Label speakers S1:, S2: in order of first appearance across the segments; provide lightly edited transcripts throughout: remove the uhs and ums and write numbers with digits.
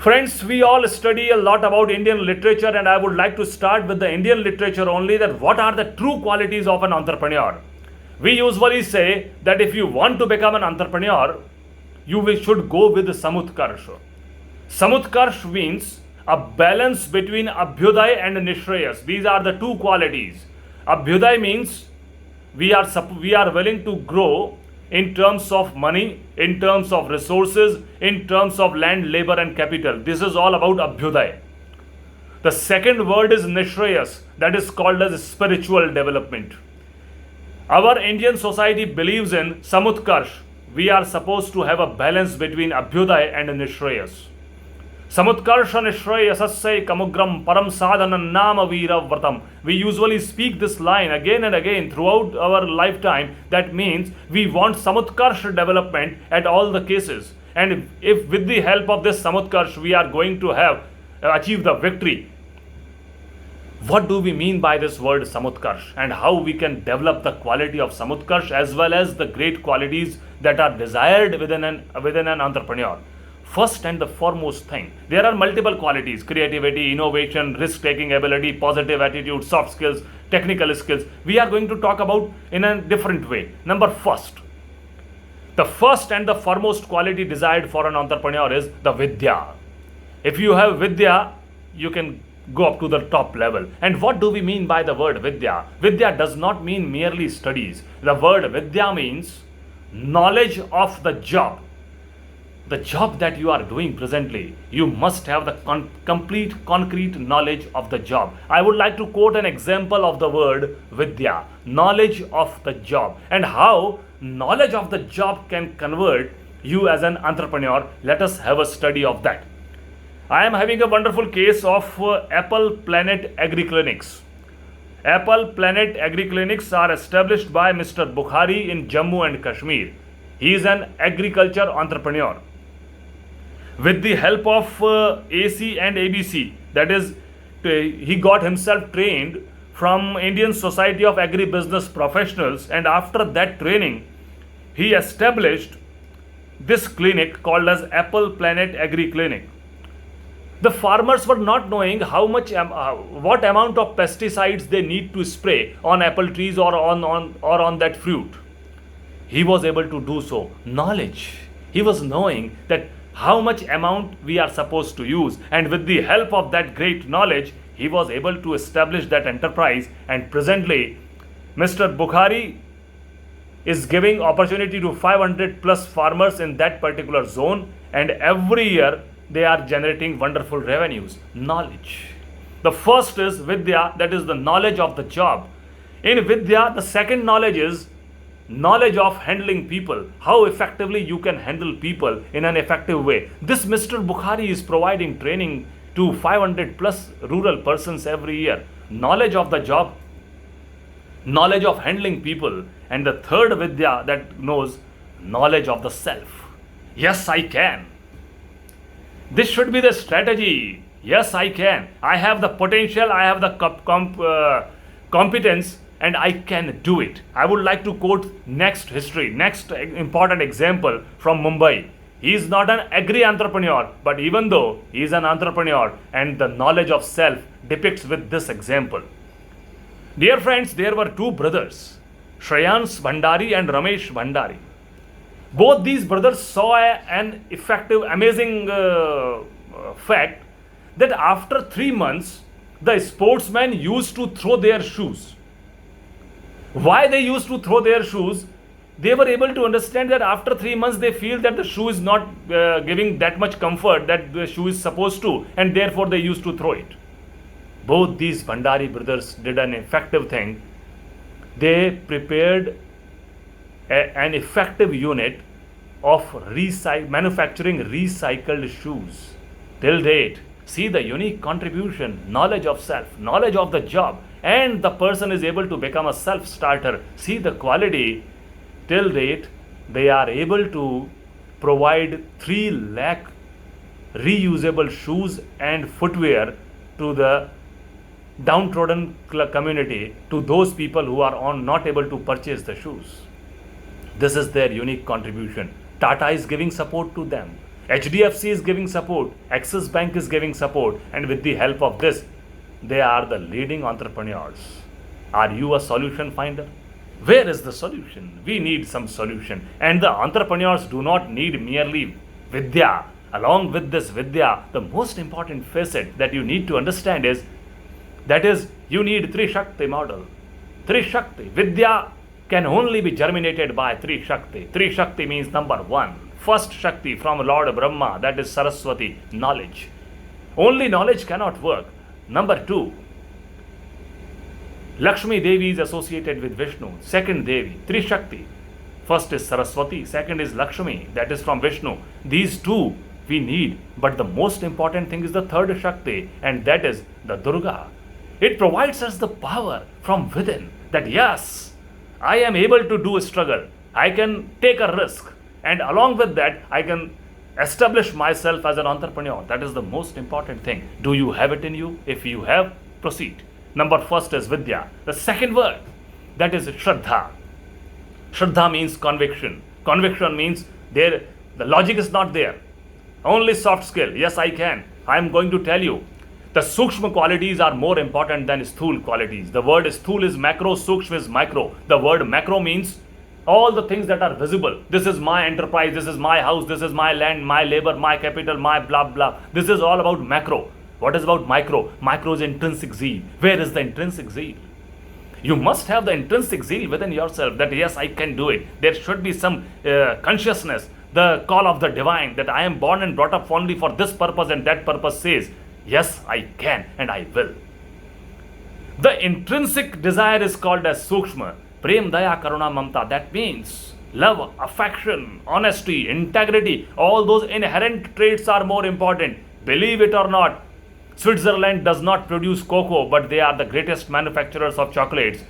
S1: Friends, we all study a lot about Indian literature, and I would like to start with the Indian literature only. That what are the true qualities of an entrepreneur? We usually say that if you want to become an entrepreneur, should go with Samutkarsh. Samutkarsh means a balance between Abhyuday and Nishrayas. These are the two qualities. Abhyuday means we are willing to grow in terms of money, in terms of resources, in terms of land, labor and capital. This is all about Abhyuday. The second word is Nishrayas, that is called as spiritual development. Our Indian society believes in Samutkarsh. We are supposed to have a balance between Abhyuday and Nishrayas. Samutkarsha Nishrayasasya Kamugram Param Sadhanam Nama Veera Vratam. We usually speak this line again and again throughout our lifetime. That means we want Samutkarsha development at all the cases. And if with the help of this Samutkarsha we are going to have achieve the victory. What do we mean by this word Samutkarsh, and how we can develop the quality of Samutkarsh as well as the great qualities that are desired within an entrepreneur? First and the foremost thing, there are multiple qualities: creativity, innovation, risk-taking ability, positive attitude, soft skills, technical skills. We are going to talk about in a different way. The first and the foremost quality desired for an entrepreneur is the Vidya. If you have Vidya, you can go up to the top level. And what do we mean by the word Vidya? Vidya does not mean merely studies. The word Vidya means knowledge of the job. The job that you are doing presently, you must have the complete concrete knowledge of the job. I would like to quote an example of the word Vidya, knowledge of the job, and how knowledge of the job can convert you as an entrepreneur. Let us have a study of that. I am having a wonderful case of Apple Planet Agri Clinics. Apple Planet Agri Clinics are established by Mr. Bukhari in Jammu and Kashmir. He is an agriculture entrepreneur. With the help of AC and ABC, that is, he got himself trained from Indian Society of Agribusiness Professionals, and after that training, he established this clinic called as Apple Planet Agri Clinic. The farmers were not knowing what amount of pesticides they need to spray on apple trees or on that fruit. He was able to do so. Knowledge. He was knowing that how much amount we are supposed to use, and with the help of that great knowledge, he was able to establish that enterprise. And presently, Mr. Bukhari is giving opportunity to 500 plus farmers in that particular zone, and every year they are generating wonderful revenues. Knowledge. The first is Vidya, that is the knowledge of the job. In Vidya, the second knowledge is knowledge of handling people, how effectively you can handle people in an effective way. This Mr. Bukhari is providing training to 500 plus rural persons every year. Knowledge of the job, knowledge of handling people, and the third Vidya that knows knowledge of the self. Yes, I can. This should be the strategy. Yes, I can. I have the potential, I have the competence, and I can do it. I would like to quote next important example from Mumbai. He is not an agri-entrepreneur, but even though he is an entrepreneur, and the knowledge of self depicts with this example. Dear friends, there were two brothers, Shreyans Bhandari and Ramesh Bhandari. Both these brothers saw an effective, amazing fact that after 3 months, the sportsmen used to throw their shoes. Why they used to throw their shoes? They were able to understand that after 3 months, they feel that the shoe is not giving that much comfort that the shoe is supposed to, and therefore they used to throw it. Both these Bhandari brothers did an effective thing. They prepared an effective unit of manufacturing recycled shoes. Till date, see the unique contribution, knowledge of self, knowledge of the job, and the person is able to become a self-starter. See the quality. Till date, they are able to provide 3 lakh reusable shoes and footwear to the downtrodden community, to those people who are not able to purchase the shoes. This is their unique contribution. Tata is giving support to them. HDFC is giving support, Axis Bank is giving support, and with the help of this, they are the leading entrepreneurs. Are you a solution finder? Where is the solution? We need some solution. And the entrepreneurs do not need merely Vidya. Along with this Vidya, the most important facet that you need to understand is that is, you need Tri Shakti model. Tri Shakti. Vidya can only be germinated by Tri Shakti. Tri Shakti means number one. First Shakti from Lord Brahma, that is Saraswati, knowledge. Only knowledge cannot work. Number two, Lakshmi Devi is associated with Vishnu. Second Devi, Tri Shakti. First is Saraswati, second is Lakshmi, that is from Vishnu. These two we need, but the most important thing is the third Shakti, and that is the Durga. It provides us the power from within that yes, I am able to do a struggle. I can take a risk, and along with that, I can establish myself as an entrepreneur. That is the most important thing. Do you have it in you? If you have, proceed. Number first is Vidya. The second word, that is Shraddha. Shraddha means conviction. Conviction means the logic is not there. Only soft skill. Yes, I can. I am going to tell you. The Sukshma qualities are more important than Sthul qualities. The word Sthul is macro, Sukshma is micro. The word macro means all the things that are visible. This is my enterprise, this is my house, this is my land, my labor, my capital, my blah blah. This is all about macro. What is about micro? Micro is intrinsic zeal. Where is the intrinsic zeal? You must have the intrinsic zeal within yourself that yes, I can do it. There should be some consciousness, the call of the divine, that I am born and brought up only for this purpose, and that purpose says, yes, I can and I will. The intrinsic desire is called as Sukshma. Prem, Daya, Karuna, Mamta. That means love, affection, honesty, integrity. All those inherent traits are more important. Believe it or not, Switzerland does not produce cocoa, but they are the greatest manufacturers of chocolates.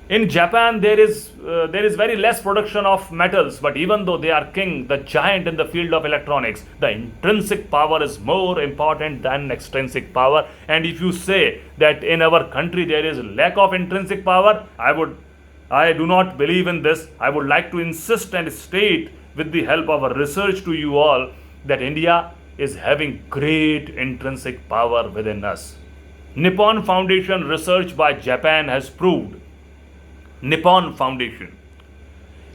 S1: In Japan, there is very less production of metals, but even though they are king, the giant in the field of electronics, the intrinsic power is more important than extrinsic power. And if you say that in our country there is lack of intrinsic power, I do not believe in this. I would like to insist and state with the help of a research to you all that India is having great intrinsic power within us. Nippon Foundation research by Japan has proved. Nippon Foundation.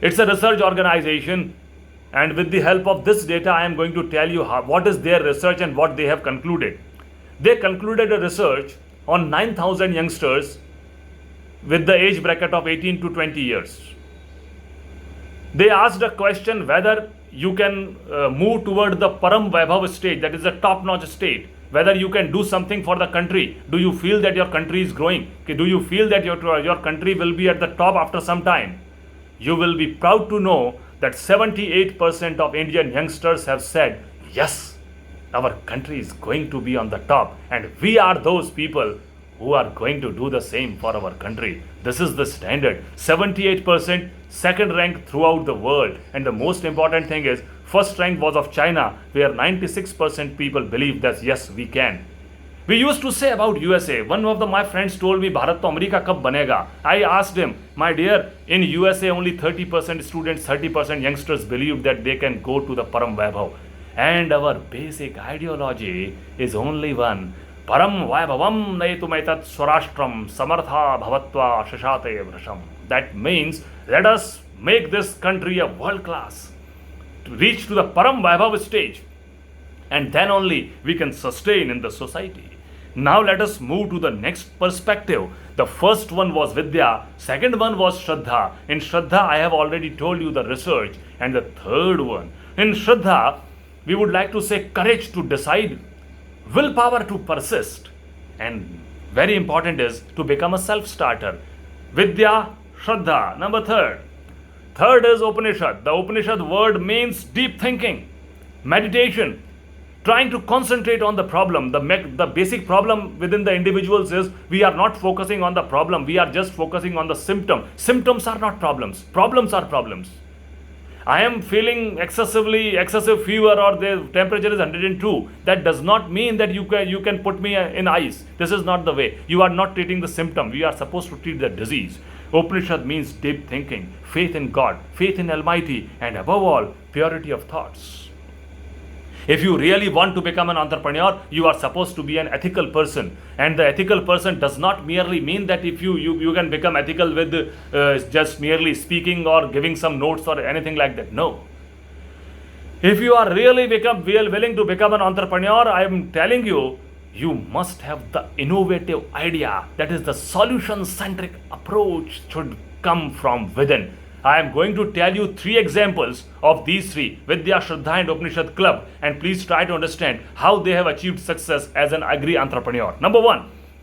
S1: It's a research organization, and with the help of this data, I am going to tell you what is their research and what they have concluded. They concluded a research on 9,000 youngsters with the age bracket of 18 to 20 years. They asked a question whether you can move toward the Param Vaibhav stage, that is the top-notch state. Whether you can do something for the country. Do you feel that your country is growing? Do you feel that your country will be at the top after some time? You will be proud to know that 78% of Indian youngsters have said, yes, our country is going to be on the top, and we are those people who are going to do the same for our country. This is the standard. 78%, second rank throughout the world. And the most important thing is, first rank was of China, where 96% people believe that yes, we can. We used to say about USA. One of my friends told me, Bharat to America kab banega? I asked him, my dear, in USA only 30% students, 30% youngsters believe that they can go to the Param Vaibhav. And our basic ideology is only one. Param Vaibhavam Naitumaitat Swarashtram Samartha Bhavatva Shashate Vrasham. That means, let us make this country a world class, to reach to the Param Vaibhav stage, and then only we can sustain in the society. Now let us move to the next perspective. The first one was Vidya, second one was Shraddha. In Shraddha, I have already told you the research, and the third one. In Shraddha, we would like to say courage to decide, willpower to persist, and very important is to become a self-starter. Vidya, Shraddha. Number third. Third is Upnishad. The Upnishad word means deep thinking, meditation, trying to concentrate on the problem. The basic problem within the individuals is we are not focusing on the problem. We are just focusing on the symptom. Symptoms are not problems. Problems are problems. I am feeling excessive fever, or the temperature is 102. That does not mean that you can put me in ice. This is not the way. You are not treating the symptom. We are supposed to treat the disease. Upanishad means deep thinking, faith in God, faith in Almighty, and above all, purity of thoughts. If you really want to become an entrepreneur, you are supposed to be an ethical person. And the ethical person does not merely mean that if you can become ethical with just merely speaking or giving some notes or anything like that. No. If you are really willing to become an entrepreneur, I am telling you, you must have the innovative idea. That is the solution-centric approach should come from within. I am going to tell you 3 examples of these 3, Vidya, Shraddha and Upnishad Club, and please try to understand how they have achieved success as an agri-entrepreneur. Number 1,